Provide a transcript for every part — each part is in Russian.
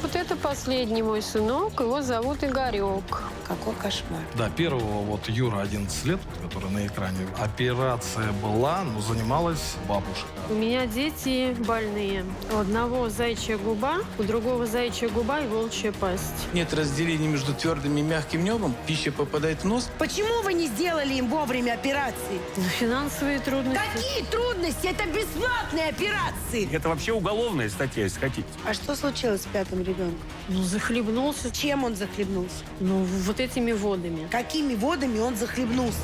вот это последний мой сынок, его зовут Игорек. Какой кошмар. Да, первого вот Юра 11 лет, который на экране. Операция была, но занималась бабушка. У меня дети больные. У одного заячья губа, у другого заячья губа и волчья пасть. Нет разделения между твердым и мягким небом, пища попадает в нос. Почему вы не сделали им вовремя операции? Финансовые трудности. Какие трудности? Это бесплатные операции. Это вообще уголовная статья, если хотите. А что случилось с пятым ребенком? Ну, захлебнулся. Чем он захлебнулся? Ну, вот этими водами. Какими водами он захлебнулся?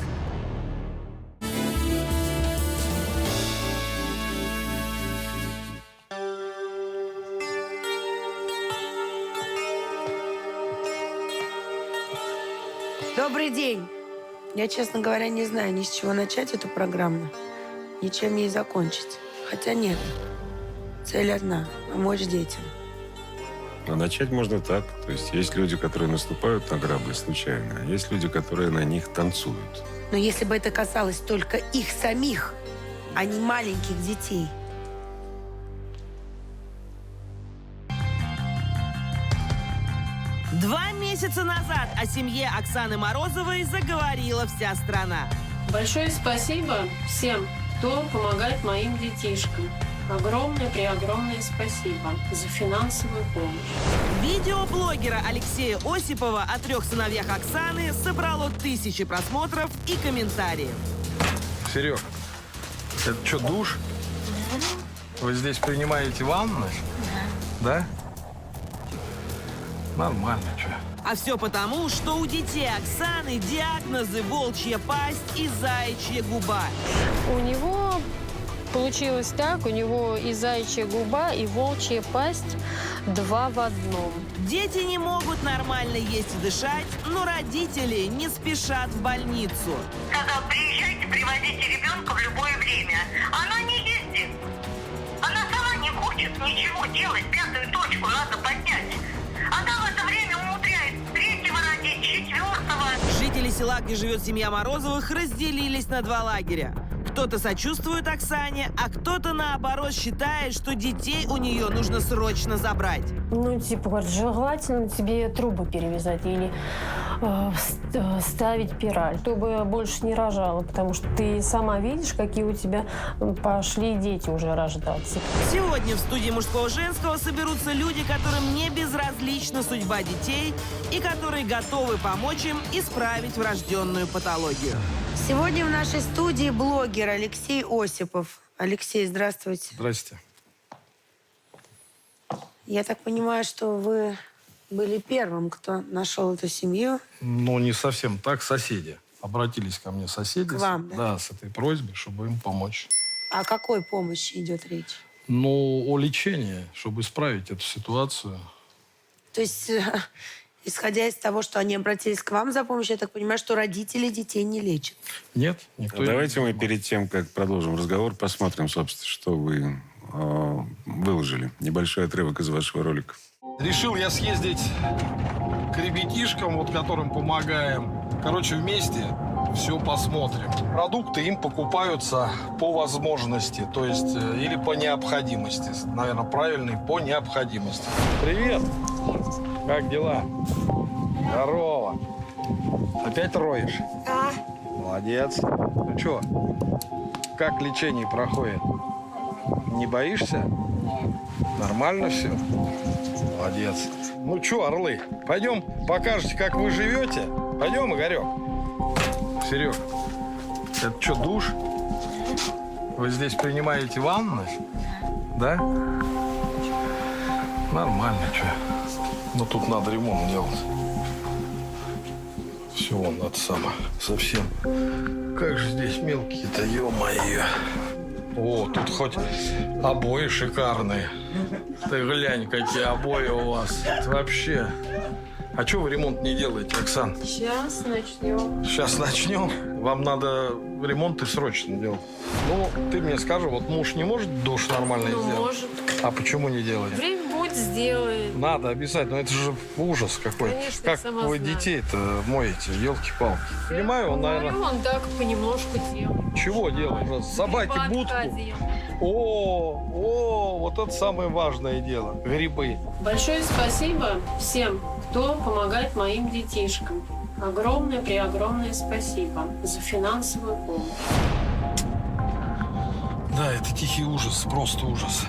Добрый день. Я, честно говоря, не знаю ни с чего начать эту программу, ничем ей закончить. Хотя нет. Цель одна – помочь детям. А начать можно так. То есть есть люди, которые наступают на грабли случайно, а есть люди, которые на них танцуют. Но если бы это касалось только их самих, а не маленьких детей. Два месяца назад о семье Оксаны Морозовой заговорила вся страна. Большое спасибо всем, кто помогает моим детишкам. Огромное спасибо за финансовую помощь. Видео блогера Алексея Осипова о 3 сыновьях Оксаны собрало тысячи просмотров и комментариев. Серег, это что, душ? Вы здесь принимаете ванну? Да? Нормально, что. А все потому, что у детей Оксаны диагнозы волчья пасть и заячья губа. У него получилось так, у него и заячья губа, и волчья пасть 2 в 1. Дети не могут нормально есть и дышать, но родители не спешат в больницу. Сказал, приезжайте, привозите ребенка в любое время. Она не ездит. Она сама не хочет ничего делать. 5-ю точку надо поднять. Она в это время умудряется 3-го родить, 4-го. Жители села, где живет семья Морозовых, разделились на 2 лагеря. Кто-то сочувствует Оксане, а кто-то, наоборот, считает, что детей у нее нужно срочно забрать. Ну, типа, говорит, желательно тебе трубы перевязать или ставить пираль, чтобы больше не рожала, потому что ты сама видишь, какие у тебя пошли дети уже рождаться. Сегодня в студии «Мужского-женского» соберутся люди, которым не безразлична судьба детей и которые готовы помочь им исправить врожденную патологию. Сегодня в нашей студии блогер Алексей Осипов. Алексей, здравствуйте. Здрасте. Я так понимаю, что вы были первым, кто нашел эту семью. Ну, не совсем так. Соседи. Обратились ко мне соседи. К вам, да? Да, с этой просьбой, чтобы им помочь. О какой помощи идет речь? Ну, о лечении, чтобы исправить эту ситуацию. То есть, исходя из того, что они обратились к вам за помощью, я так понимаю, что родители детей не лечат. Нет, никто не Давайте мы занимается. перед тем, как продолжим разговор, посмотрим, собственно, что вы выложили. Небольшой отрывок из вашего ролика. Решил я съездить к ребятишкам, вот которым помогаем. Короче, вместе все посмотрим. Продукты им покупаются по возможности, то есть или по необходимости. Наверное, правильный, по необходимости. Привет! Как дела? Здорово! Опять роешь? Да. Молодец. Ну что, как лечение проходит? Не боишься? Нормально все? Молодец. Ну что, орлы, пойдем покажете, как вы живете? Пойдем, Игорек. Серег, это что, душ? Вы здесь принимаете ванну? Да? Нормально, что. Но тут надо ремонт делать. Все, вон, это самое, совсем. Как же здесь мелкие-то, ё-моё. О, тут хоть обои шикарные. Ты глянь, какие обои у вас. Это вообще. А что вы ремонт не делаете, Оксан? Сейчас начнем. Сейчас начнем. Вам надо ремонт и срочно делать. Ну, ты мне скажи, вот муж не может душ нормально сделать? Может. А почему не делает? Время будет, сделает. Надо обязательно. Это же ужас какой. Конечно, Как сама вы знаю. детей-то моете, елки-палки. Понимаю, он, наверное... Он так понемножку делает. Чего делает? Собаки будку. О, вот это самое важное дело. Грибы. Большое спасибо всем, кто помогает моим детишкам. Огромное спасибо за финансовую помощь. Да, это тихий ужас, просто ужас.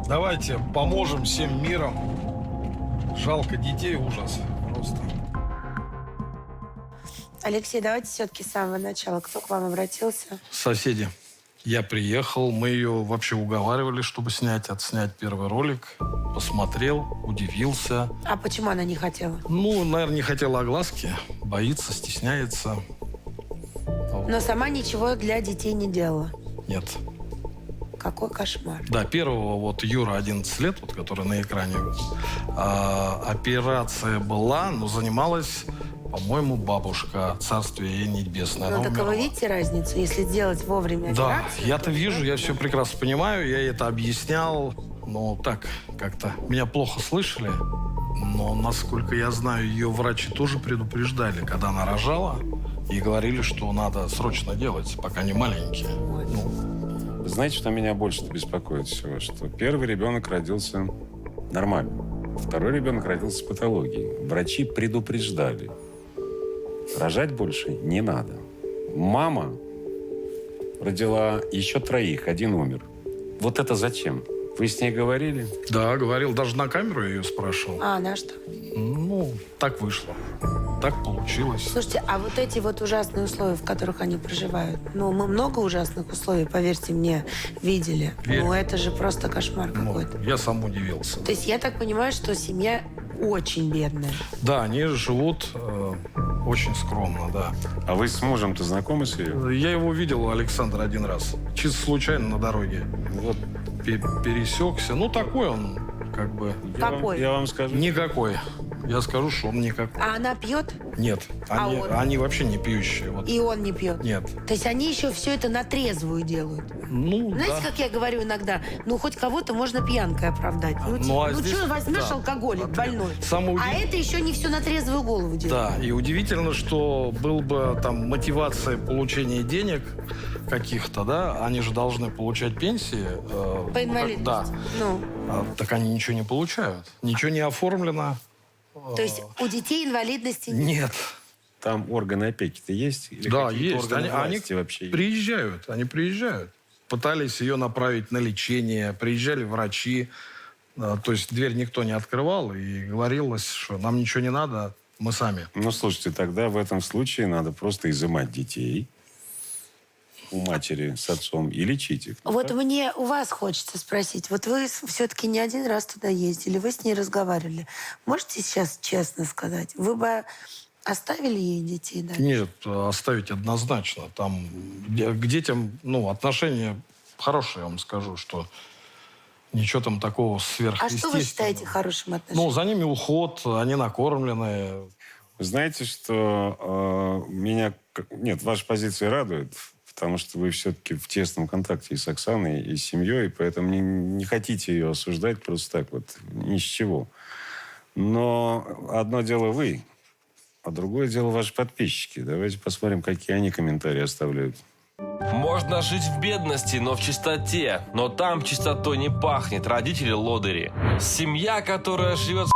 Давайте поможем всем миром. Жалко детей, ужас просто. Алексей, давайте все-таки с самого начала. Кто к вам обратился? Соседи. Я приехал, мы ее вообще уговаривали, чтобы отснять первый ролик. Посмотрел, удивился. А почему она не хотела? Ну, наверное, не хотела огласки, боится, стесняется. Но сама ничего для детей не делала. Нет. Какой кошмар. Да, первого вот Юра 11 лет, вот, который на экране. Операция была, но занималась, по-моему, бабушка, царствие ей небесное. Ну, Она так умерла. вы видите разницу, если делать вовремя Да, операцию? я-то вижу, я все прекрасно понимаю, я это объяснял, но так как-то меня плохо слышали. Но, насколько я знаю, ее врачи тоже предупреждали, когда она рожала, и говорили, что надо срочно делать, пока они маленькие. Ну, Знаете, что меня больше беспокоит всего? Что первый ребенок родился нормально. Второй ребенок родился с патологией. Врачи предупреждали. Рожать больше не надо. Мама родила еще 3, 1 умер. Вот это зачем? Вы с ней говорили? да, говорил, даже на камеру я ее спрашивал. А она что? Ну, так вышло. Так получилось. Слушайте, а вот эти вот ужасные условия, в которых они проживают, ну, мы много ужасных условий, поверьте мне, видели. Верю. Ну, это же просто кошмар Ну, какой-то. я сам удивился. То есть я так понимаю, что семья очень бедная. Да, они живут очень скромно, да. А вы с мужем-то знакомы с ее? Я его видел, Александр, 1 раз. Чисто случайно на дороге. Вот пересекся. Ну, такой он, как бы... Какой? Я вам скажу. Никакой. Я скажу, что он никакой. А она пьет, Нет, А они, он? они вообще не пьющие. Вот. и он не пьет. Нет. То есть они еще все это на трезвую делают. Ну, Знаете, да. как я говорю иногда, ну, хоть кого-то можно пьянкой оправдать. Ну, Ну, а ну здесь- что возьмешь да. алкоголик больной? Самое А это еще не все на трезвую голову делает. Да, и удивительно, что был бы там мотивация получения денег каких-то, да, они же должны получать пенсии. По инвалидности. Да. Ну, Так они ничего не получают. Ничего не оформлено. то есть у детей инвалидности нет. Нет. Там органы опеки-то есть? Или Да, какие-то есть. органы Они власти вообще есть? приезжают. Они приезжают. Пытались ее направить на лечение. Приезжали врачи. То есть дверь никто не открывал. И говорилось, что нам ничего не надо, мы сами. Ну, слушайте, тогда в этом случае надо просто изымать детей у матери с отцом и лечить их. Вот мне у вас хочется спросить. Вот вы все-таки не 1 раз туда ездили, вы с ней разговаривали. Можете сейчас честно сказать, вы бы оставили ей детей дальше? Нет, оставить однозначно. Там к детям, ну, отношения хорошие, я вам скажу, что ничего там такого А сверхъестественного. что вы считаете хорошим отношением? Ну, за ними уход, они накормлены. Вы знаете, что меня... Нет, ваша позиция радует, потому что вы все-таки в тесном контакте и с Оксаной, и с семьей, поэтому не хотите ее осуждать просто так вот, ни с чего. Но одно дело вы, а другое дело ваши подписчики. Давайте посмотрим, какие они комментарии оставляют. Можно жить в бедности, но в чистоте. Но там чистотой не пахнет. Родители лодыри. Семья, которая живет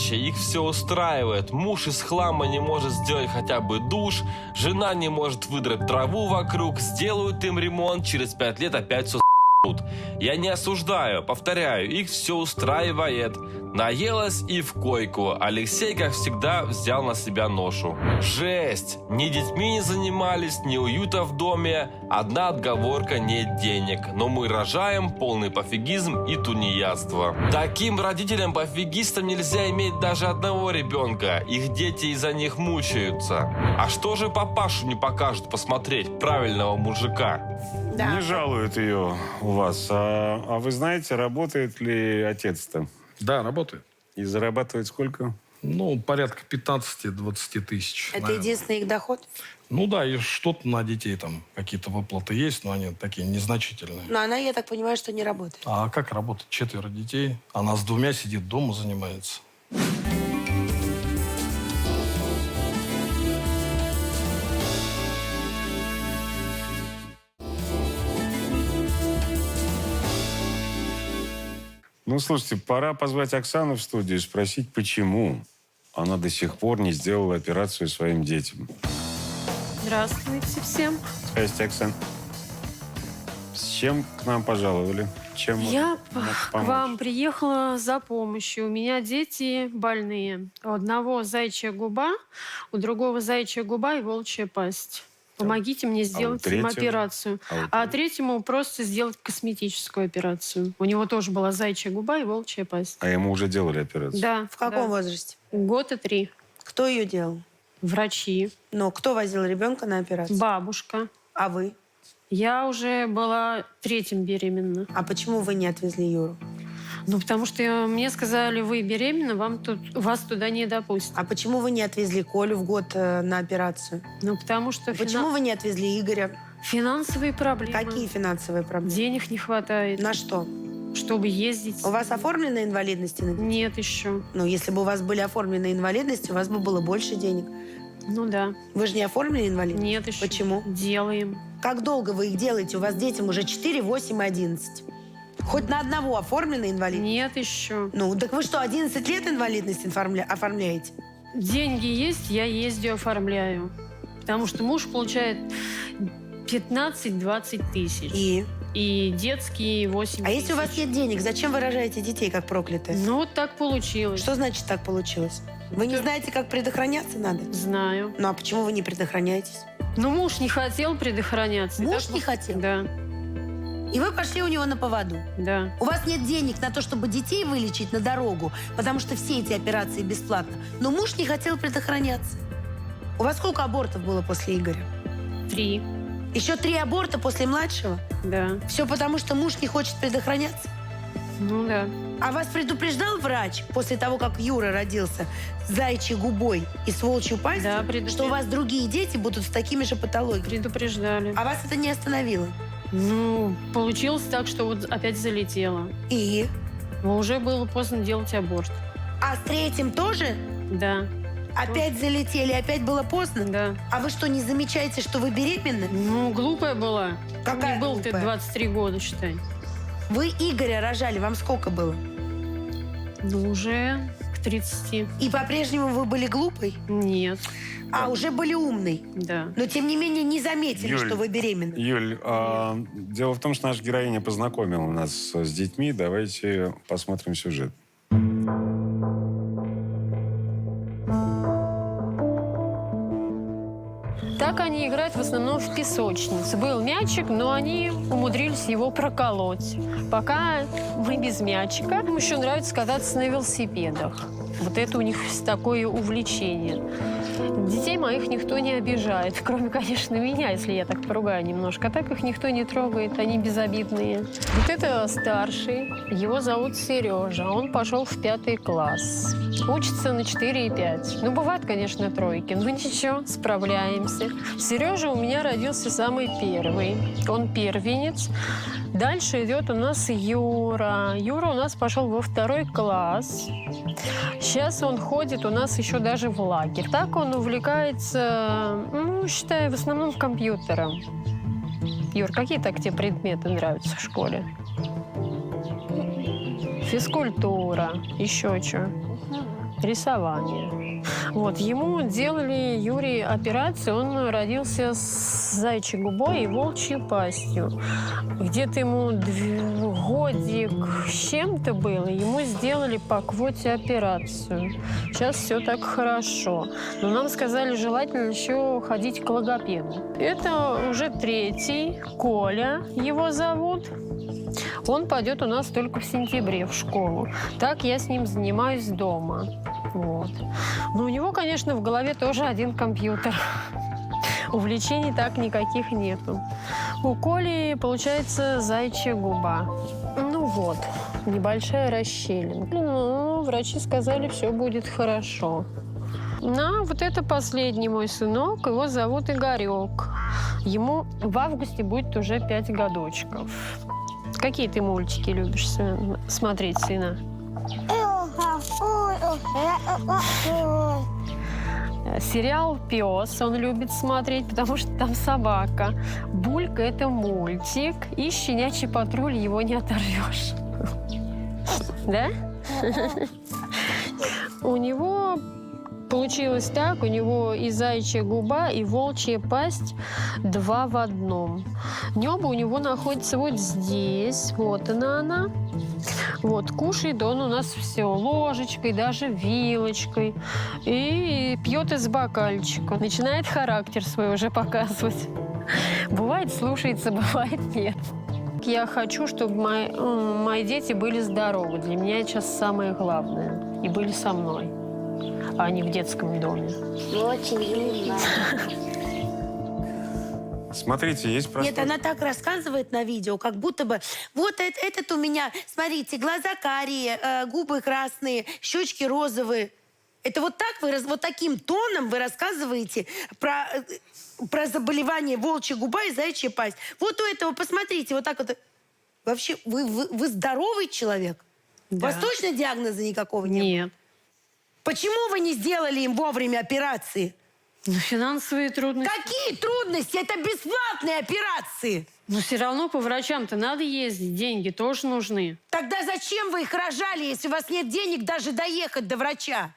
их все устраивает. Муж из хлама не может сделать хотя бы душ. Жена не может выдрать траву вокруг. Сделают им ремонт, через 5 лет опять все с***ут. Я не осуждаю, повторяю, их все устраивает. Наелась и в койку. Алексей, как всегда, взял на себя ношу. Жесть! Ни детьми не занимались, ни уюта в доме. Одна отговорка – нет денег. Но мы рожаем, полный пофигизм и тунеядство. Таким родителям-пофигистам нельзя иметь даже одного ребенка. Их дети из-за них мучаются. А что же папашу не покажут посмотреть, правильного мужика? Да. Не жалуют ее у вас. А вы знаете, работает ли отец-то? Да, работает. И зарабатывает сколько? Ну, порядка 15-20 тысяч. Это наверное. единственный их доход? Ну да, и что-то на детей там, какие-то выплаты есть, но они такие незначительные. Но она, я так понимаю, что не работает. А как работать? 4 детей. Она с 2 сидит дома, занимается. Ну, слушайте, пора позвать Оксану в студию и спросить, почему она до сих пор не сделала операцию своим детям. Здравствуйте всем. Здрасте, Оксан. С чем к нам пожаловали? Чем Я можно к помочь? вам приехала за помощью. У меня дети больные. У одного заячья губа, у другого заячья губа и волчья пасть. Помогите мне сделать им третьему? операцию. А третьему просто сделать косметическую операцию. У него тоже была заячья губа и волчья пасть. А ему уже делали операцию? Да. В каком да. возрасте? 1 год и 3. Кто ее делал? Врачи. Но кто возил ребенка на операцию? Бабушка. А вы? Я уже была 3-м беременна. А почему вы не отвезли Юру? Ну, потому что мне сказали, вы беременна, вас туда не допустят. А почему вы не отвезли Колю в год на операцию? Ну, потому что Почему вы не отвезли Игоря? финансовые проблемы. Какие финансовые проблемы? Денег не хватает, На что? чтобы ездить. У вас оформлена инвалидность? Нет еще. Ну, если бы у вас были оформлены инвалидности, у вас бы было больше денег. Ну да. Вы же не оформили инвалидность? Нет еще. Почему? Делаем. Как долго вы их делаете? У вас детям уже 4, 8 и 11. Хоть на одного оформлена инвалидность? Нет еще. Ну, так вы что, 11 лет инвалидность оформляете? Деньги есть, я ездю, оформляю. Потому что муж получает 15-20 тысяч. И детские 8 А если у вас тысяч. нет денег, зачем вы рожаете детей, как проклятые? Ну, вот так получилось. Что значит так получилось? Вы не знаете, как предохраняться надо? Знаю. Ну, а почему вы не предохраняетесь? Но муж не хотел предохраняться. Муж Так не вот- хотел? Да, И вы пошли у него на поводу. да. У вас нет денег на то, чтобы детей вылечить на дорогу, потому что все эти операции бесплатно. Но муж не хотел предохраняться. У вас сколько абортов было после Игоря? 3. Еще 3 аборта после младшего? Да. Все потому, что муж не хочет предохраняться? Ну да. А вас предупреждал врач после того, как Юра родился с заячьей губой и с волчью пастью, Да, предупреждал. что у вас другие дети будут с такими же патологиями? Предупреждали. А вас это не остановило? Ну, получилось так, что вот опять залетела. И? Но уже было поздно делать аборт. А с 3-м тоже? Да, Опять залетели, опять было поздно? да. А вы что, не замечаете, что вы беременны? Ну, глупая была. Какая Мне был-то глупая? 23 года, считай. Вы Игоря рожали, вам сколько было? Ну, уже к 30. И по-прежнему вы были глупой? Нет, А, уже были умной. да. Но, тем не менее, не заметили, Юль, что вы беременны. Юль, дело в том, что наша героиня познакомила нас с детьми. Давайте посмотрим сюжет. Так они играют в основном в песочнице. Был мячик, но они умудрились его проколоть. Пока мы без мячика. Им еще нравится кататься на велосипедах. Вот это у них такое увлечение. Детей моих никто не обижает, кроме, конечно, меня, если я так поругаю немножко. А так их никто не трогает, они безобидные. Вот это старший, его зовут Сережа. Он пошел в 5 класс. Учится на 4 и 5. Ну, бывают, конечно, тройки, но ничего, справляемся. Сережа у меня родился самый первый. Он первенец. Дальше идет у нас Юра. Юра у нас пошел во 2 класс. Сейчас он ходит у нас еще даже в лагерь. Так он увлекается, ну, считаю, в основном компьютером. Юр, какие так тебе предметы нравятся в школе? Физкультура, еще что? Рисование. Вот, ему делали, Юрий, операцию, он родился с заячьей губой и волчьей пастью. Где-то ему годик с чем-то было, ему сделали по квоте операцию. Сейчас все так хорошо. Но нам сказали, желательно еще ходить к логопеду. Это уже 3-й, Коля его зовут. Он пойдет у нас только в сентябре в школу. Так я с ним занимаюсь дома. Вот. Но у него, конечно, в голове тоже 1 компьютер. Увлечений так никаких нету. У Коли, получается, заячья губа. Ну вот. небольшая расщелина. Ну, врачи сказали, все будет хорошо. А вот это последний мой сынок, его зовут Игорек. Ему в августе будет уже 5 годочков. Какие ты мультики любишь смотреть, сына? Сериал «Пес» он любит смотреть, потому что там собака. «Булька» — это мультик, и «Щенячий патруль» его не оторвешь. Да? У него получилось так, у него и заячья губа, и волчья пасть 2 в одном. Небо у него находится вот здесь, вот она. Вот, кушает он у нас все ложечкой, даже вилочкой. И пьет из бокальчика. Начинает характер свой уже показывать. Бывает слушается, бывает нет. Я хочу, чтобы мои дети были здоровы. Для меня это сейчас самое главное. И были со мной, а не в детском доме. Очень умно. Смотрите, есть простой... Нет, она так рассказывает на видео, как будто бы вот этот у меня, смотрите, глаза карие, губы красные, щечки розовые. Это вот так вот таким тоном вы рассказываете про заболевание волчья губа и заячья пасть. Вот у этого, посмотрите, вот так вот. Вообще, вы здоровый человек? Да. У вас точно диагноза никакого нет? Нет. Почему вы не сделали им вовремя операции? Ну, финансовые трудности. Какие трудности? Это бесплатные операции. Но все равно по врачам-то надо ездить, деньги тоже нужны. Тогда зачем вы их рожали, если у вас нет денег даже доехать до врача?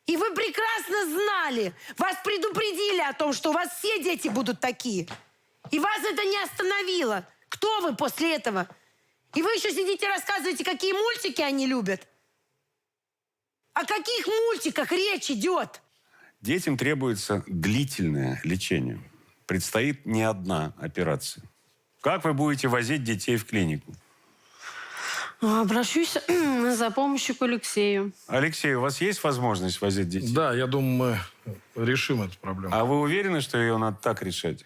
И вы прекрасно знали, вас предупредили о том, что у вас все дети будут такие. И вас это не остановило. Кто вы после этого? И вы еще сидите и рассказываете, какие мультики они любят. О каких мультиках речь идет? Детям требуется длительное лечение. Предстоит не одна операция. Как вы будете возить детей в клинику? Обращусь за помощью к Алексею. Алексей, у вас есть возможность возить детей? Да, я думаю, мы решим эту проблему. А вы уверены, что ее надо так решать?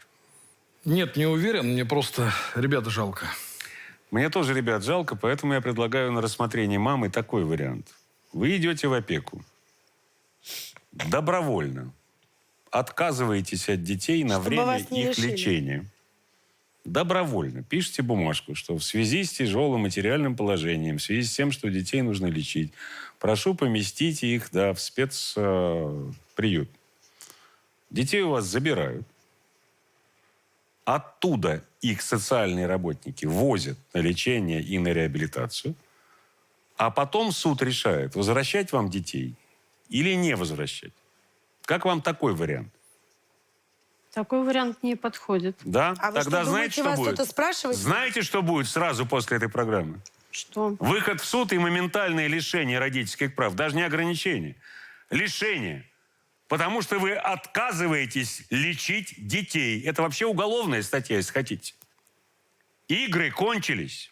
Нет, не уверен, мне просто ребята жалко. Мне тоже ребят жалко, поэтому я предлагаю на рассмотрение мамы такой вариант. Вы идете в опеку. Добровольно. Отказываетесь от детей на время их лечения. Добровольно. Пишите бумажку, что в связи с тяжелым материальным положением, в связи с тем, что детей нужно лечить, прошу поместить их в спецприют. Детей у вас забирают. Оттуда их социальные работники возят на лечение и на реабилитацию. А потом суд решает, возвращать вам детей или не возвращать. Как вам такой вариант? Такой вариант не подходит. Да? А вы Тогда что, знаете, думаете, что вас будет? кто-то спрашивает? Знаете, что будет сразу после этой программы? Что? Выход в суд и моментальное лишение родительских прав. Даже не ограничение. Лишение. Потому что вы отказываетесь лечить детей. Это вообще уголовная статья, если хотите. Игры кончились.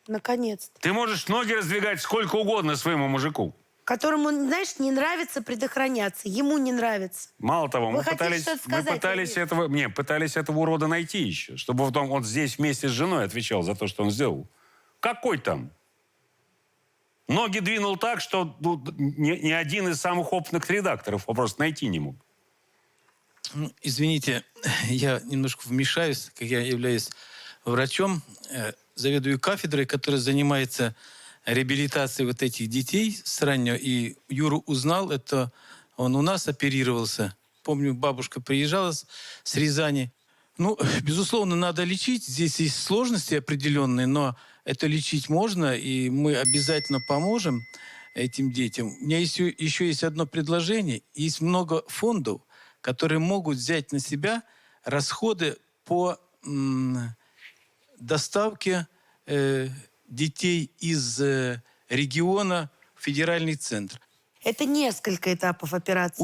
Наконец-то. Ты можешь ноги раздвигать сколько угодно своему мужику. Которому, знаешь, не нравится предохраняться. Ему не нравится. Мало того, Вы мы хотите что-то сказать, пытались этого урода найти еще, чтобы потом он здесь вместе с женой отвечал за то, что он сделал. Какой там? Ноги двинул так, что ни один из самых опытных редакторов его просто найти не мог. Ну, извините, я немножко вмешаюсь, как я являюсь врачом, заведую кафедрой, которая занимается реабилитацией вот этих детей с раннего. И Юру узнал, это он у нас оперировался. Помню, бабушка приезжала с Рязани. Ну, безусловно, надо лечить. Здесь есть сложности определенные, но это лечить можно, и мы обязательно поможем этим детям. У меня еще есть одно предложение. Есть много фондов, которые могут взять на себя расходы по доставке детей из региона в федеральный центр. Это несколько этапов операции,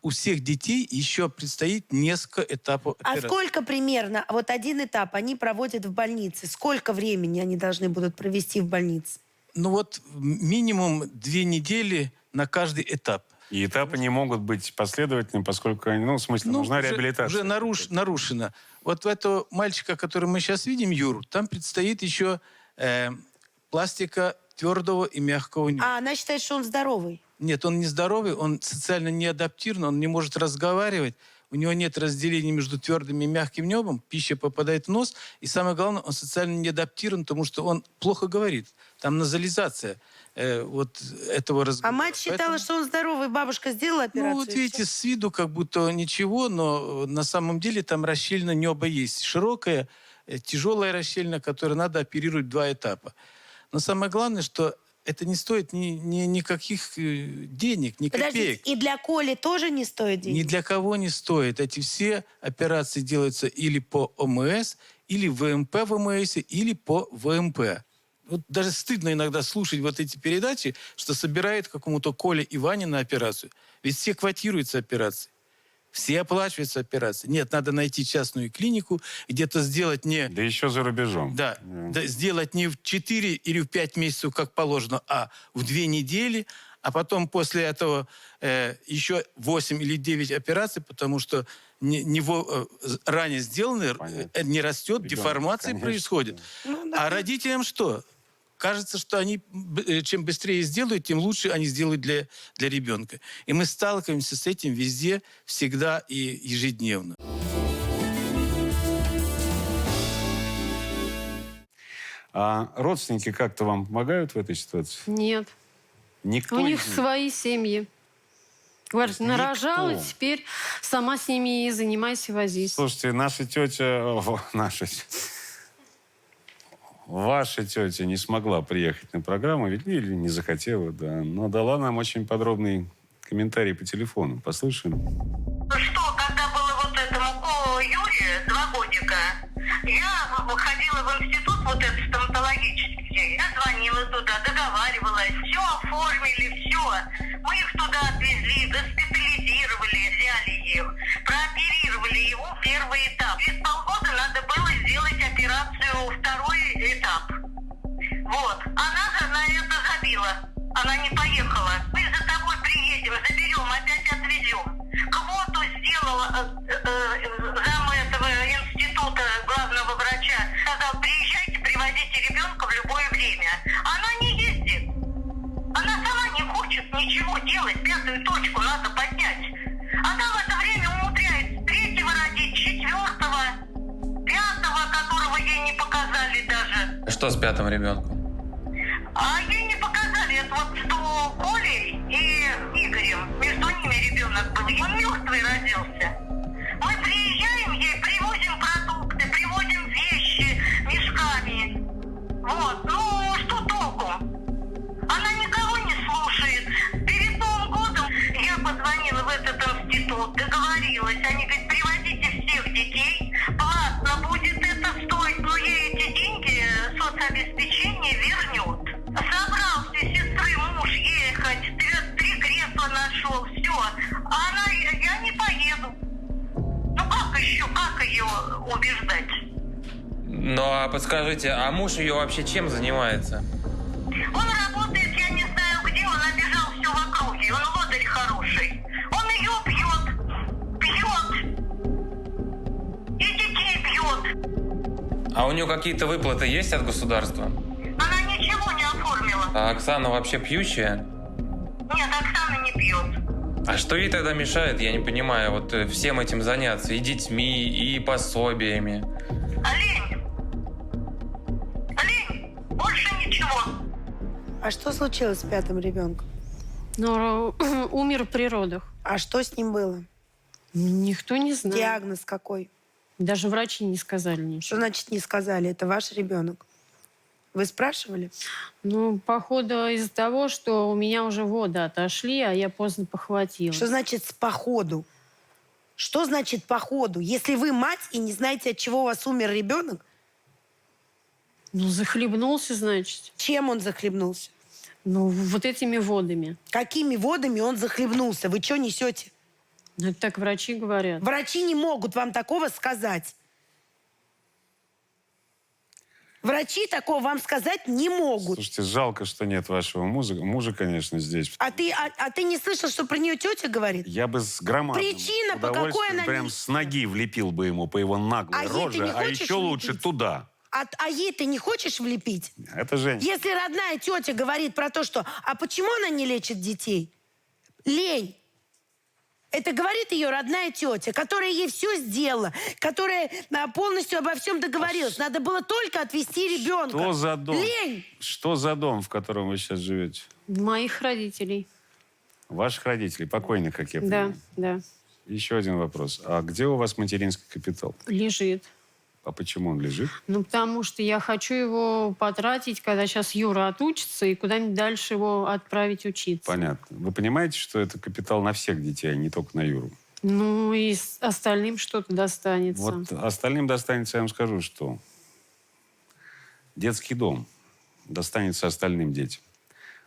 У всех детей еще предстоит несколько этапов операции. А сколько примерно, вот один этап они проводят в больнице? Сколько времени они должны будут провести в больнице? Ну вот минимум 2 недели на каждый этап. И этапы не могут быть последовательными, поскольку, нужна реабилитация. Уже нарушено. Вот у этого мальчика, который мы сейчас видим, Юру, там предстоит еще пластика твердого и мягкого нюха. А она считает, что он здоровый. Нет, он не здоровый, он социально не адаптирован, он не может разговаривать, у него нет разделения между твердым и мягким небом, пища попадает в нос, и самое главное, он социально не адаптирован, потому что он плохо говорит. Там назализация вот этого разговора. А мать считала, что он здоровый, бабушка сделала операцию. Ну, вот видите, с виду как будто ничего, но на самом деле там расщельно небо есть. Широкая, тяжелая расщельна, которую надо оперировать в 2 этапа. Но самое главное, что это не стоит никаких денег, ни Подождите, копеек. и для Коли тоже не стоит денег? Ни для кого не стоит. Эти все операции делаются или по ОМС, или ВМП в ОМС, или по ВМП. Вот даже стыдно иногда слушать вот эти передачи, что собирают какому-то Коле и Ване на операцию. Ведь все квотируются операции. Все оплачиваются операции. Нет, надо найти частную клинику, где-то сделать не... Да еще за рубежом. Да, сделать не в 4 или в 5 месяцев, как положено, а в 2 недели, а потом после этого еще 8 или 9 операций, потому что ранее сделанный не растет, Ребенок, деформация конечно. происходит. А родителям что? Кажется, что они чем быстрее сделают, тем лучше они сделают для ребенка. И мы сталкиваемся с этим везде, всегда и ежедневно. А родственники как-то вам помогают в этой ситуации? Нет. Никто У них из них? свои семьи. Говорит, нарожала, Никто. теперь сама с ними и занимайся, возись. Слушайте, ваша тетя не смогла приехать на программу, ведь или не захотела, да, но дала нам очень подробный комментарий по телефону. Послушаем. Что, когда было вот этому Юре 2 годика, я ходила в институт вот этот стоматологический, я звонила туда, договаривалась, все оформили, все. Мы их туда отвезли, госпитализировали, взяли их, прооперировали его 1-й этап. Через полгода надо было сделать операцию 2-й этап. Вот. Она на это забила. Она не поехала. Мы за тобой приедем, заберем, опять отвезем. Квоту сделала зам этого института главного врача. Сказал, приезжайте, привозите ребенка в любое время. Она не ездит. Она сама не хочет ничего делать. 5-ю точку надо поднять. Она в это время умудряется 3-го родить, 4-го, 5-го, которого ей не показали даже. Что с 5-м ребенком? А ей не показали. Это вот что Колей и Игорем. Между ними ребенок был. Он мертвый родился. Мы приезжаем ей, привозим продукты, привозим вещи мешками. Вот. Ну, что толку? Она никого не слушает. Перед Новым годом я позвонила в этот институт, договорилась. Они говорят, привозите всех детей. Платно будет это стоить, но ей эти деньги соцобеспечение вернет. Собрался сестры муж ехать, 3 кресла нашел, все. А она, я не поеду. Ну как ее убеждать? Ну, а подскажите, а муж ее вообще чем занимается? Он работает, я не знаю где, он обижал все в округе, он лодырь хороший. Он ее бьет. И детей бьет. А у нее какие-то выплаты есть от государства? Она ничего не оформила. А Оксана вообще пьющая? Нет, Оксана не пьет. А что ей тогда мешает, я не понимаю, вот всем этим заняться? И детьми, и пособиями. Олень, больше ничего. А что случилось с 5-м ребенком? Но умер при родах. А что с ним было? Никто не знает. Диагноз какой? Даже врачи не сказали Что ничего. значит не сказали? Это ваш ребенок. Вы спрашивали? Ну, походу, из-за того, что у меня уже воды отошли, а я поздно похватилась. Что значит «с походу»? Что значит «по ходу»? Если вы мать и не знаете, от чего у вас умер ребенок, Ну, захлебнулся, значит. чем он захлебнулся? Ну, вот этими водами. Какими водами он захлебнулся? Вы что несете? Ну, это так врачи говорят. Врачи не могут вам такого сказать. Врачи такого вам сказать не могут. Слушайте, жалко, что нет вашего мужа, конечно, здесь. А ты не слышал, что про нее тетя говорит? Я бы с громадным Причина, по какой удовольствием она прям не- с ноги влепил бы ему по его наглой А ей ты роже, не а хочешь еще лучше влепить? туда. А ей ты не хочешь влепить? Это Женя. Если родная тетя говорит про то, что «а почему она не лечит детей?» Лень. Это говорит ее родная тетя, которая ей все сделала, которая полностью обо всем договорилась. Надо было только отвезти ребенка. Что за дом? Лень! Что за дом, в котором вы сейчас живете? Моих родителей. Ваших родителей, покойных, как я понимаю. Да, да. Еще один вопрос. А где у вас материнский капитал? Лежит. А почему он лежит? Ну, потому что я хочу его потратить, когда сейчас Юра отучится, и куда-нибудь дальше его отправить учиться. Понятно. Вы понимаете, что это капитал на всех детей, а не только на Юру? Ну, и остальным что-то достанется. Вот остальным достанется, я вам скажу, что детский дом достанется остальным детям.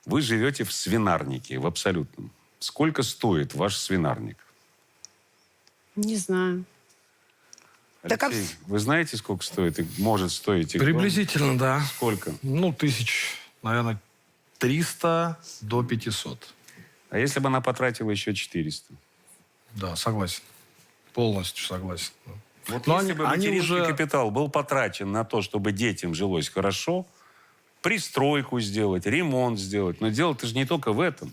Вы живете в свинарнике, в абсолютном. Сколько стоит ваш свинарник? Не знаю. Так, Алексей, вы знаете, сколько стоит и может стоить? их дом? Приблизительно, да. Сколько? Ну, наверное, 300 до 500. А если бы она потратила еще 400? Да, согласен. Полностью согласен. Вот Но если бы они материнский уже- капитал был потрачен на то, чтобы детям жилось хорошо, пристройку сделать, ремонт сделать. Но дело-то же не только в этом.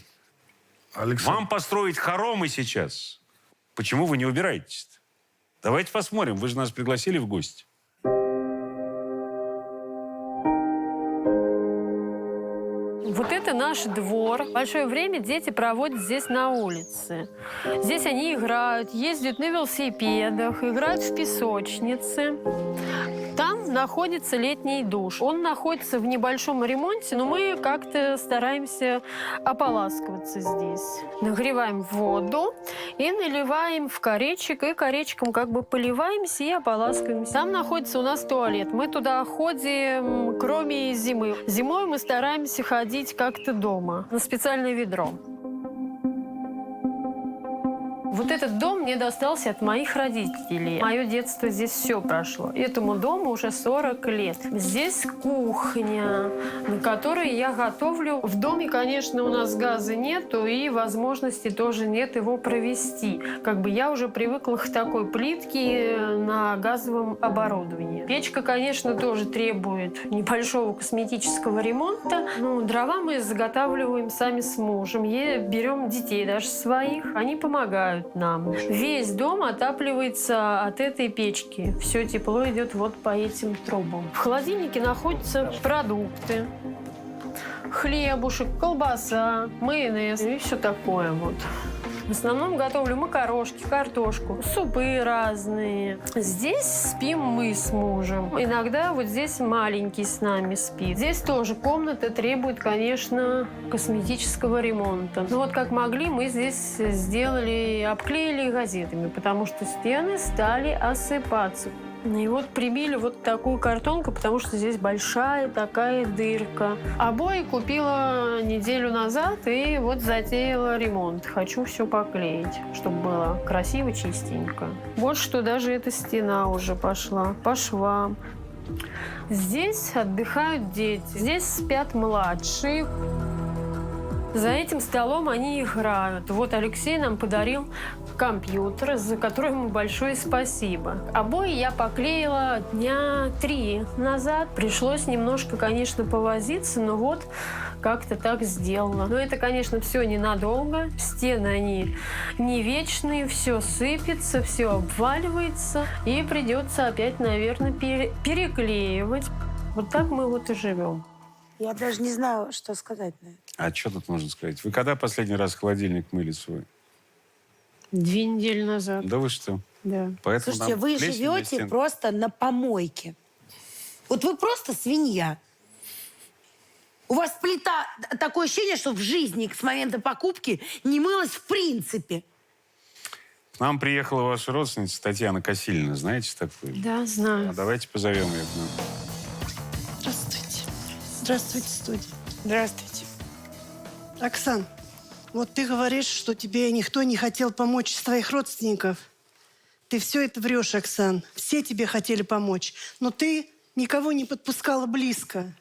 Александр, Вам построить хоромы сейчас. Почему вы не убираетесь-то? Давайте посмотрим. Вы же нас пригласили в гости. Вот это наш двор. Большое время дети проводят здесь на улице. Здесь они играют, ездят на велосипедах, играют в песочнице. Там находится летний душ. Он находится в небольшом ремонте, но мы как-то стараемся ополаскиваться здесь. Нагреваем воду и наливаем в коречек, и коречком как бы поливаемся и ополаскиваемся. Там находится у нас туалет. Мы туда ходим, кроме зимы. Зимой мы стараемся ходить как-то дома, на специальное ведро. Вот этот дом мне достался от моих родителей. Мое детство здесь все прошло. Этому дому уже 40 лет. Здесь кухня, на которой я готовлю. В доме, конечно, у нас газа нету, и возможности тоже нет его провести. Как бы я уже привыкла к такой плитке на газовом оборудовании. Печка, конечно, тоже требует небольшого косметического ремонта. Ну, дрова мы заготавливаем сами с мужем. Берем детей даже своих. Они помогают нам. Весь дом отапливается от этой печки. Все тепло идет вот по этим трубам. В холодильнике находятся продукты. Хлебушек, колбаса, майонез и все такое вот. В основном готовлю макарошки, картошку, супы разные. Здесь спим мы с мужем. Иногда вот здесь маленький с нами спит. Здесь тоже комната требует, конечно, косметического ремонта. Но вот как могли, мы здесь сделали, обклеили газетами, потому что стены стали осыпаться. И вот прибили вот такую картонку, потому что здесь большая такая дырка. Обои купила неделю назад и вот затеяла ремонт. Хочу все поклеить, чтобы было красиво, чистенько. Вот что даже эта стена уже пошла по швам. Здесь отдыхают дети, здесь спят младшие. За этим столом они играют. Вот Алексей нам подарил компьютер, за который ему большое спасибо. Обои я поклеила дня 3 назад. Пришлось немножко, конечно, повозиться, но вот как-то так сделала. Но это, конечно, все ненадолго. Стены, они не вечные, все сыпется, все обваливается. И придется опять, наверное, переклеивать. Вот так мы вот и живем. Я даже не знаю, что сказать на это. А что тут можно сказать? Вы когда последний раз холодильник мыли свой? 2 недели назад. Да вы что? Да. Поэтому Слушайте, нам вы плесень на живете стенах. просто на помойке. Вот вы просто свинья. У вас плита, такое ощущение, что в жизни с момента покупки не мылась в принципе. К нам приехала ваша родственница Татьяна Косилина. Знаете такую? Да, знаю. А давайте позовем ее к нам. Здравствуйте. Здравствуйте, студия. Здравствуйте. Оксан, вот ты говоришь, что тебе никто не хотел помочь из твоих родственников. Ты все это врешь, Оксан. Все тебе хотели помочь. Но ты никого не подпускала близко.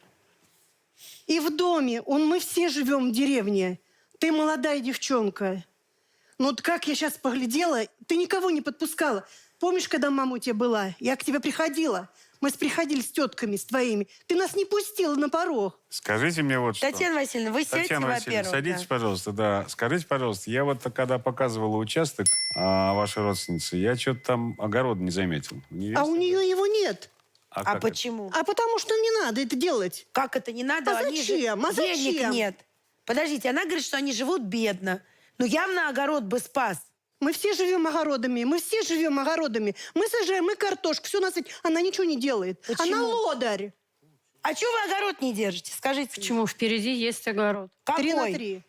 И в доме, мы все живем в деревне. Ты молодая девчонка. Но вот как я сейчас поглядела, ты никого не подпускала. Помнишь, когда мама у тебя была? Я к тебе приходила. Мы приходили с тетками, с твоими. Ты нас не пустила на порог. Скажите мне вот что. Татьяна Васильевна, вы сядьте, Татьяна Васильевна, во-первых. садитесь, да. пожалуйста, да. Скажите, пожалуйста, я вот когда показывала участок вашей родственницы, я что-то там огород не заметил. Не А есть у нее огород? его нет. А как это? почему? А потому что не надо это делать. Как это не надо? А Они же- зачем? А Денег зачем? нет. Подождите, она говорит, что они живут бедно. Ну, явно огород бы спас. Мы все живем огородами, мы все живем огородами. Мы сажаем, мы картошку, все на свете. Она ничего не делает. Почему? Она лодырь. А чего вы огород не держите? Скажите. Почему? Впереди есть огород. Какой? 3 на 3.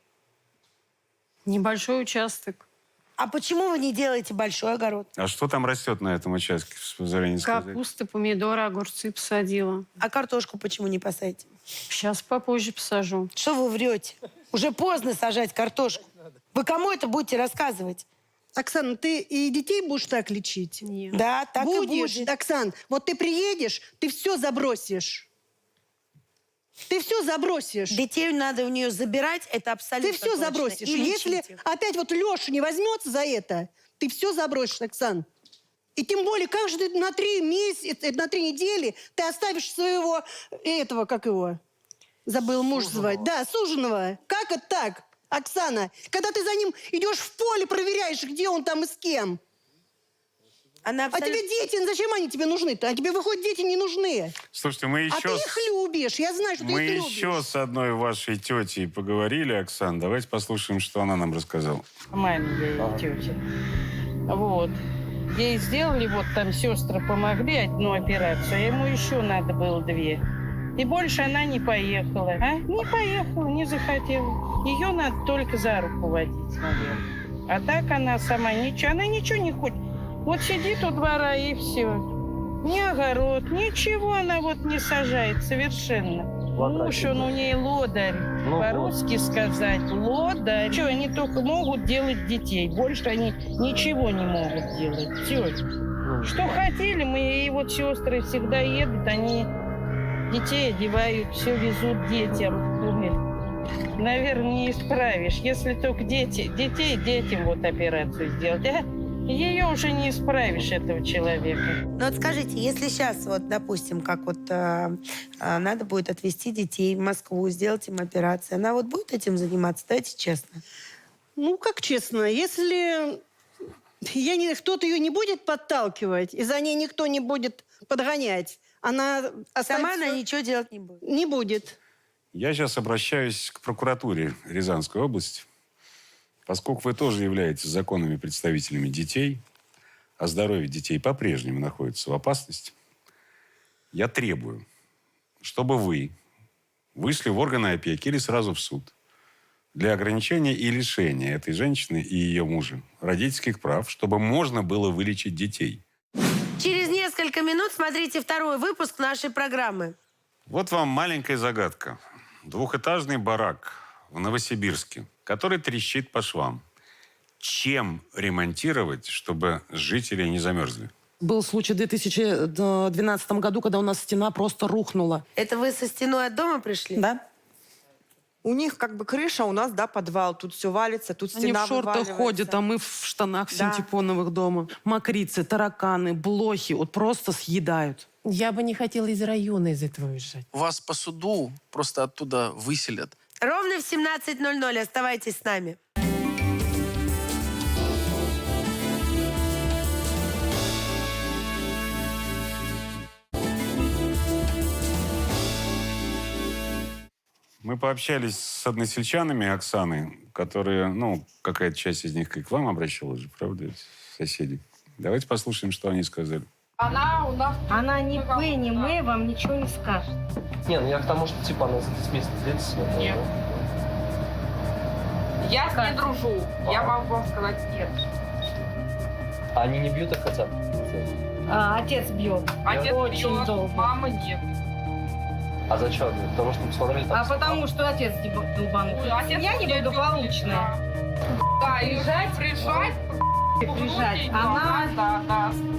Небольшой участок. А почему вы не делаете большой огород? А что там растет на этом участке, с позволения сказать? Капуста, помидоры, огурцы посадила. А картошку почему не посадите? Сейчас попозже посажу. Что вы врете? Уже поздно сажать картошку. Вы кому это будете рассказывать? Оксана, ты и детей будешь так лечить? Нет. Да, так и Будешь, будет. Оксан. Вот ты приедешь, ты все забросишь. Ты все забросишь. Детей надо у нее забирать, это абсолютно Ты все точно. забросишь. И Если лечить их. опять вот Леша не возьмется за это, ты все забросишь, Оксан. И тем более, как же ты на 3 месяца, на 3 недели ты оставишь своего, этого, как его, забыл муж звать. Да, суженого. Как это так, Оксана? Когда ты за ним идешь в поле, проверяешь, где он там и с кем. Она А абсолютно... тебе дети, зачем они тебе нужны-то? А тебе, выходит, дети не нужны. Слушайте, мы А ты еще... их любишь. Я знаю, что ты Мы их любишь. еще с одной вашей тетей поговорили, Оксан. Давайте послушаем, что она нам рассказала. Маме ей тетя. Вот. Ей сделали, вот там сестры помогли одну операцию, а ему еще надо было 2. И больше она не поехала. А? Не поехала, не захотела. Ее надо только за руку водить, наверное. А так она сама ничего, она ничего не хочет. Вот сидит у двора и все. Ни огород, ничего она вот не сажает совершенно. Муж, он у ней лодырь. По-русски сказать, лодырь. Что, они только могут делать детей. Больше они ничего не могут делать. Все. Что хотели мы, и вот сестры всегда едут, они детей одевают, все везут детям. Ой, наверное, не исправишь. Если только детям вот операцию сделать. А ее уже не исправишь, этого человека. Ну вот скажите, если сейчас, вот, допустим, как вот надо будет отвезти детей в Москву, сделать им операцию, она вот будет этим заниматься? Давайте честно. Ну, как честно, если кто-то ее не будет подталкивать, и за ней никто не будет подгонять, она Сама она ничего делать не будет. не будет. Я сейчас обращаюсь к прокуратуре Рязанской области. Поскольку вы тоже являетесь законными представителями детей, а здоровье детей по-прежнему находится в опасности, я требую, чтобы вы вышли в органы опеки или сразу в суд для ограничения и лишения этой женщины и ее мужа родительских прав, чтобы можно было вылечить детей. Через несколько минут смотрите второй выпуск нашей программы. Вот вам маленькая загадка. 2-этажный барак в Новосибирске, который трещит по швам. Чем ремонтировать, чтобы жители не замерзли? Был случай в 2012 году, когда у нас стена просто рухнула. Это вы со стеной от дома пришли? Да. У них как бы крыша, у нас, да, подвал. Тут все валится, тут Они стена в шортах вываливается. ходят, а мы в штанах Да. синтепоновых дома. Мокрицы, тараканы, блохи вот просто съедают. Я бы не хотела из района из этого уезжать. Вас по суду просто оттуда выселят. Ровно в 17:00 оставайтесь с нами. Мы пообщались с односельчанами Оксаны, которые, ну, какая-то часть из них и к вам обращалась же, правда, соседи. Давайте послушаем, что они сказали. Она у нас... Она ни вы, ни мы вам ничего не скажет. Не, ну я к тому, что типа она с места двигается. Нет. Я с ней дружу. Я могу сказать нет. Они не бьют их хотя бы? Отец бьет. Отец очень бьет, долго. Мама нет. А зачем? Потому что посмотрели там... А потому что отец долбанутый. Я неблагополучная. Да, прижать. Она...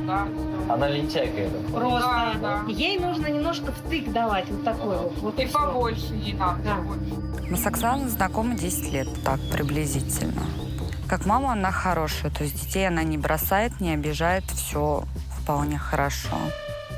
Да. Она лентяйка это. Просто. Да. Ей нужно немножко втык давать. Вот такой вот. И побольше ей надо. Да. Мы с Оксаной знакомы 10 лет, так, приблизительно. Как мама она хорошая, то есть детей она не бросает, не обижает, все вполне хорошо.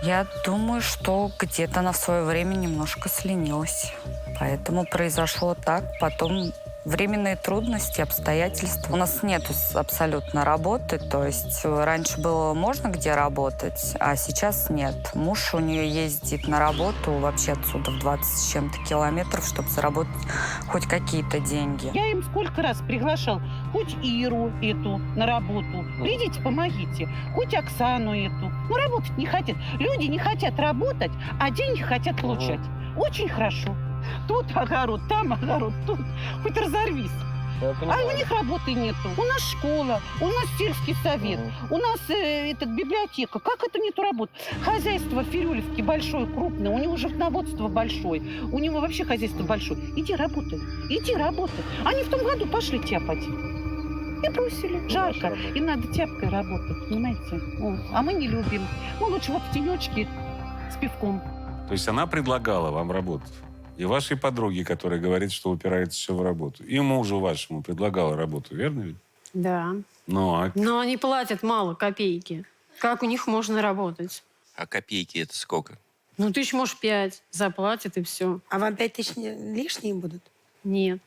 Я думаю, что где-то она в свое время немножко сленилась. Поэтому произошло так. Потом временные трудности, обстоятельства. У нас нет абсолютно работы. То есть раньше было можно где работать, а сейчас нет. Муж у нее ездит на работу вообще отсюда в 20 с чем-то километров, чтобы заработать хоть какие-то деньги. Я им сколько раз приглашал, хоть Иру эту на работу, придите, помогите, хоть Оксану эту. Но работать не хотят. Люди не хотят работать, а деньги хотят получать. Очень хорошо. Тут огород, там огород, тут. Хоть разорвись. А у них работы нету. У нас школа, у нас сельский совет, у нас библиотека. Как это нету работы? Хозяйство в Фирюлевке большое, крупное. У него животноводство большое. У него вообще хозяйство большое. Иди работай, иди работай. Они в том году пошли тяпать. И бросили. Жарко. И надо тяпкой работать, понимаете? Вот. А мы не любим. Мы лучше вот в тенечке с пивком. То есть она предлагала вам работать? И вашей подруге, которая говорит, что упирается все в работу. И мужу вашему предлагала работу, верно ведь? Да. Ну, Но они платят мало, копейки. Как у них можно работать? А копейки это сколько? Ну, тысяч, может, 5 заплатят, и все. А вам 5 тысяч лишние будут? Нет.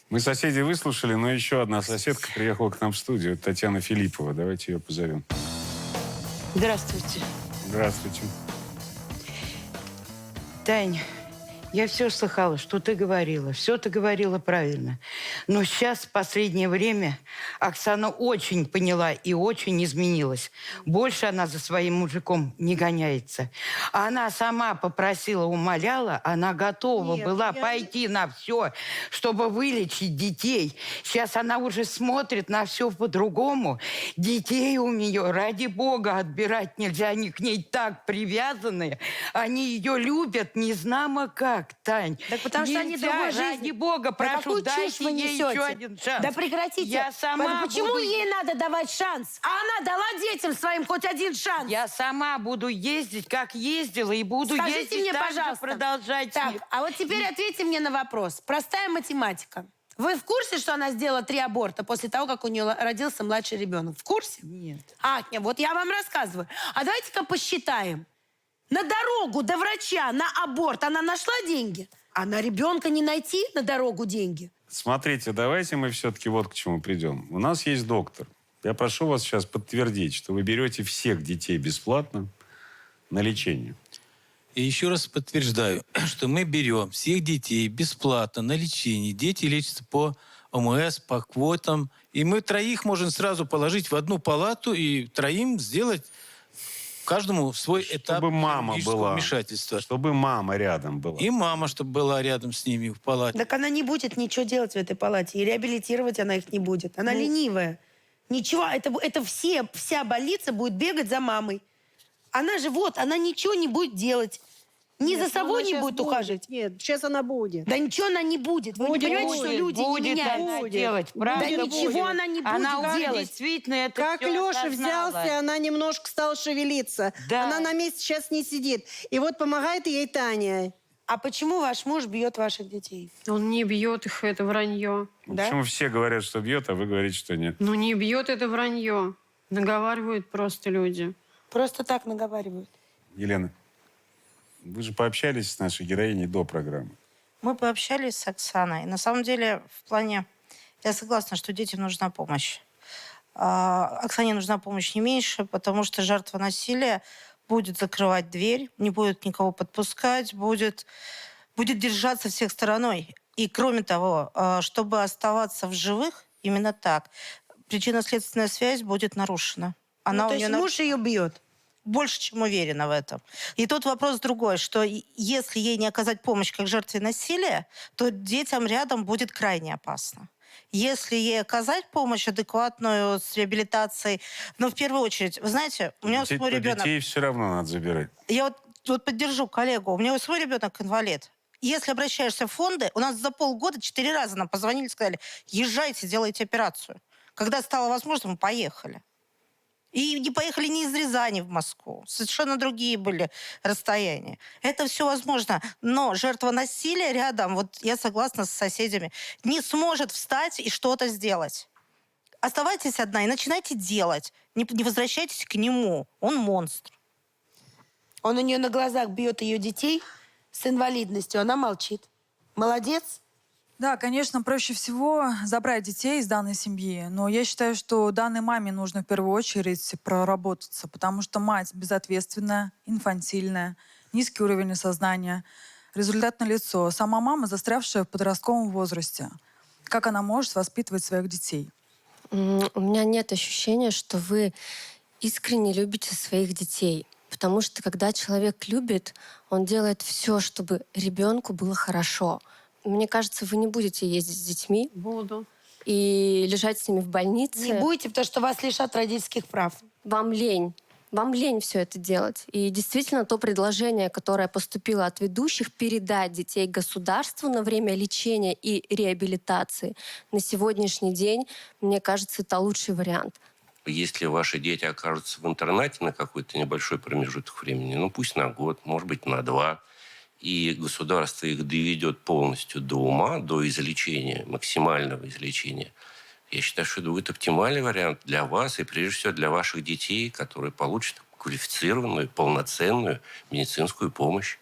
Мы соседей выслушали, но еще одна соседка приехала к нам в студию. Это Татьяна Филиппова. Давайте ее позовем. Здравствуйте. Здравствуйте. Тань, я все слыхала, что ты говорила. Все ты говорила правильно. Но сейчас, в последнее время, Оксана очень поняла и очень изменилась. Больше она за своим мужиком не гоняется. Она сама попросила, умоляла, она готова была пойти на все, чтобы вылечить детей. Сейчас она уже смотрит на все по-другому. Детей у нее, ради бога, отбирать нельзя. Они к ней так привязаны. Они ее любят, не знамо как. Тань, Так потому что они другой жизни. Ради бога, прошу, дайте ей еще один шанс. Да прекратите. Я сама Почему буду... ей надо давать шанс? А она дала детям своим хоть один шанс. Я сама буду ездить, как ездила, и буду Скажите ездить мне, так же, пожалуйста. продолжать. Так, а вот теперь ответьте мне на вопрос. Простая математика. Вы в курсе, что она сделала 3 аборта после того, как у нее родился младший ребенок? В курсе? Нет. Нет, вот я вам рассказываю. А давайте-ка посчитаем. На дорогу до врача, на аборт она нашла деньги? А на ребенка не найти на дорогу деньги? Смотрите, давайте мы все-таки вот к чему придем. У нас есть доктор. Я прошу вас сейчас подтвердить, что вы берете всех детей бесплатно на лечение. И еще раз подтверждаю, что мы берем всех детей бесплатно на лечение. Дети лечатся по ОМС, по квотам. И мы 3 можем сразу положить в одну палату и 3 сделать каждому свой этап хирургического вмешательства. Чтобы мама рядом была. И мама, чтобы была рядом с ними в палате. Так она не будет ничего делать в этой палате. И реабилитировать она их не будет. Она ленивая. Ничего, это вся больница будет бегать за мамой. Она же она ничего не будет делать. Ни за собой не будет ухаживать. Нет, сейчас она будет. Да ничего она не будет. Вы не понимаете, что люди не меняются? Она делать, правда? Да ничего она не будет она делать. Действительно это Как всё Леша осознала. взялся, она немножко стала шевелиться. Да. Она на месте сейчас не сидит. И вот помогает ей Таня. А почему ваш муж бьет ваших детей? Он не бьет их, это вранье. Почему все говорят, что бьет, а вы говорите, что нет? Ну, не бьет, это вранье. Наговаривают просто люди. Просто так наговаривают. Елена, вы же пообщались с нашей героиней до программы. Мы пообщались с Оксаной. На самом деле, в плане... Я согласна, что детям нужна помощь. Оксане нужна помощь не меньше, потому что жертва насилия будет закрывать дверь, не будет никого подпускать, будет держаться всех стороной. И кроме того, чтобы оставаться в живых, именно так, причинно-следственная связь будет нарушена. То есть муж ее бьет? Больше, чем уверена в этом. И тут вопрос другой, что если ей не оказать помощь как жертве насилия, то детям рядом будет крайне опасно. Если ей оказать помощь адекватную с реабилитацией, но в первую очередь, вы знаете, у меня свой ребенок... Детей все равно надо забирать. Я вот поддержу коллегу. У меня свой ребенок инвалид. Если обращаешься в фонды, у нас за полгода 4 раза нам позвонили и сказали, езжайте, делайте операцию. Когда стало возможно, мы поехали. И не поехали ни из Рязани в Москву. Совершенно другие были расстояния. Это все возможно. Но жертва насилия рядом, вот я согласна с соседями, не сможет встать и что-то сделать. Оставайтесь одна и начинайте делать. Не возвращайтесь к нему. Он монстр. Он у нее на глазах бьет ее детей с инвалидностью, она молчит. Молодец. Да, конечно, проще всего забрать детей из данной семьи, но я считаю, что данной маме нужно в первую очередь проработаться, потому что мать безответственная, инфантильная, низкий уровень осознания. Результат налицо. Сама мама, застрявшая в подростковом возрасте. Как она может воспитывать своих детей? У меня нет ощущения, что вы искренне любите своих детей. Потому что когда человек любит, он делает все, чтобы ребенку было хорошо. Мне кажется, вы не будете ездить с детьми. Буду. И лежать с ними в больнице. Не будете, потому что вас лишат родительских прав. Вам лень. Вам лень все это делать. И действительно, то предложение, которое поступило от ведущих, передать детей государству на время лечения и реабилитации, на сегодняшний день, мне кажется, это лучший вариант. Если ваши дети окажутся в интернате на какой-то небольшой промежуток времени, ну пусть на год, может быть, на 2, и государство их доведет полностью до ума, до излечения, максимального излечения, я считаю, что это будет оптимальный вариант для вас и, прежде всего, для ваших детей, которые получат квалифицированную, полноценную медицинскую помощь.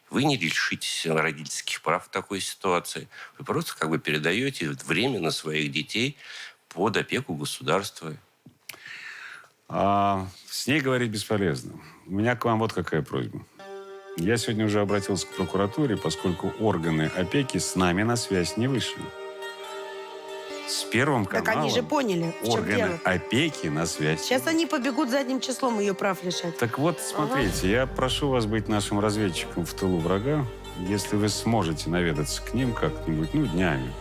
Вы не лишитесь родительских прав в такой ситуации. Вы просто как бы передаете временно своих детей под опеку государства. С ней говорить бесполезно. У меня к вам вот какая просьба. Я сегодня уже обратился к прокуратуре, поскольку органы опеки с нами на связь не вышли. С Первым каналом Так они же поняли, в чем органы дело. опеки на связь. Сейчас они побегут задним числом ее прав лишать. Так вот, смотрите, я прошу вас быть нашим разведчиком в тылу врага. Если вы сможете наведаться к ним как-нибудь, днями,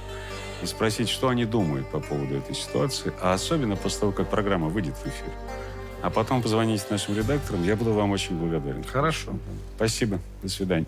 и спросить, что они думают по поводу этой ситуации, а особенно после того, как программа выйдет в эфир. А потом позвоните нашим редакторам, я буду вам очень благодарен. Хорошо. Спасибо. До свидания.